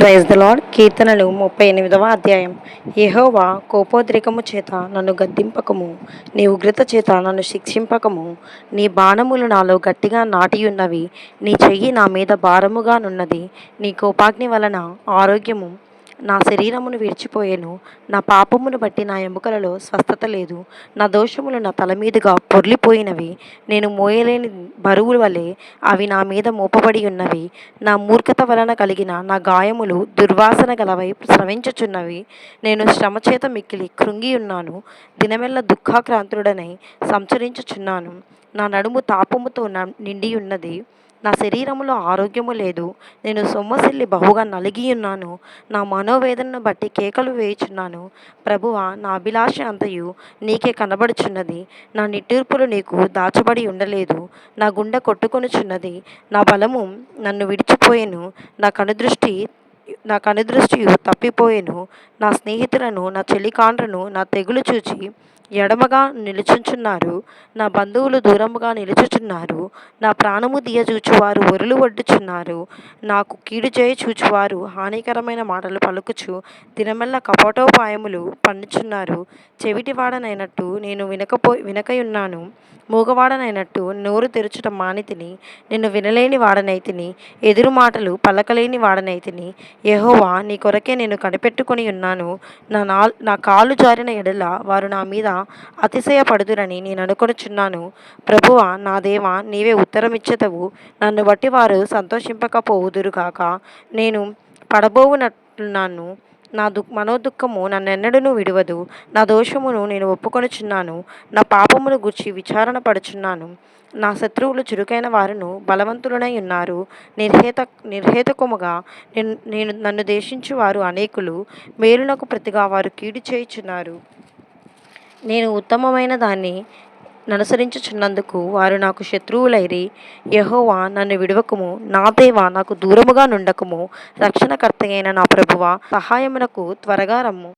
Praise the lord. కీర్తనలు 38వ అధ్యాయం. యెహోవా, కోపోద్రేకము చేత నన్ను గద్దింపకము, నీ ఉగ్రత చేత నన్ను శిక్షింపకము. నీ బాణములు నాలో గట్టిగా నాటియున్నవి, నీ చెయ్యి నా మీద భారముగానున్నది. నీ కోపాగ్ని వలన ఆరోగ్యము నా శరీరమును విడిచిపోయెను. నా పాపమును బట్టి నా ఎముకలలో స్వస్థత లేదు. నా దోషములు నా తల మీదుగా పొర్లిపోయినవి. నేను మోయలేని బరువు వలె అవి నా మీద మోపబడి ఉన్నవి. నా మూర్ఖత వలన కలిగిన నా గాయములు దుర్వాసన గలవై స్రవించుచున్నవి. నేను శ్రమచేత మిక్కిలి కృంగి ఉన్నాను. దినమెల్ల దుఃఖాక్రాంతుడనై సంచరించుచున్నాను. నా నడుము తాపముతో నిండి ఉన్నది. నా శరీరములో ఆరోగ్యము లేదు. నేను సొమ్మసిల్లి బహుగా నలిగియున్నాను. నా మనోవేదనను బట్టి కేకలు వేయుచున్నాను. ప్రభువా, నా అభిలాష అంతయు నీకే కనబడుచున్నది. నా నిట్టూర్పులు నీకు దాచబడి ఉండలేదు. నా గుండె కొట్టుకొనుచున్నది. నా బలము నన్ను విడిచిపోయెను. నా కనుదృష్టియు తప్పిపోయెను. నా స్నేహితులను, నా చెలికాండ్రను నా తెగులు చూచి ఎడమగా నిలుచుచున్నారు. నా బంధువులు దూరముగా నిలుచుచున్నారు. నా ప్రాణము తీయచూచువారు ఒరులు ఒడ్డుచున్నారు. నాకు కీడు చేయ చూచువారు హానికరమైన మాటలు పలుకుచు దినమెల్ల కపటోపాయములు పన్నుచున్నారు. చెవిటివాడనైనట్టు నేను వినకయున్నాను. మూగవాడనైనట్టు నోరు తెరుచుట మానితిని. నేను వినలేని వాడనైతిని, ఎదురు మాటలు పలకలేని వాడనైతిని. యెహోవా, నీ కొరకే నేను కనిపెట్టుకొని ఉన్నాను. నా కాలు జారిన ఎడల వారు నా మీద అతిశయపడుదురని నేను అనుకొనుచున్నాను. ప్రభువా, నా దేవా, నీవే ఉత్తరమిచ్చెదవు. నన్ను బట్టి వారు సంతోషింపకపోవుదురుగాక. నేను పడబోవునట్లున్నాను. నా మనోదుఃఖము నన్నెన్నడూనూ విడువదు. నా దోషమును నేను ఒప్పుకొనుచున్నాను. నా పాపమును గూర్చి విచారణ పడుచున్నాను. నా శత్రువులు చురుకైన వారును బలవంతులనై ఉన్నారు. నిర్హేతుకముగా నన్ను దేశించు వారు అనేకులు. మేలునకు ప్రతిగా వారు కీడు చేయుచున్నారు. నేను ఉత్తమమైన దాన్ని ననుసరించుచున్నందుకు వారు నాకు శత్రువులైరి. యెహోవా, నన్ను విడువకుము. నా దేవా, నాకు దూరముగా నుండకుము. రక్షణకర్తయైన నా ప్రభువా, సహాయమునకు త్వరగా రమ్ము.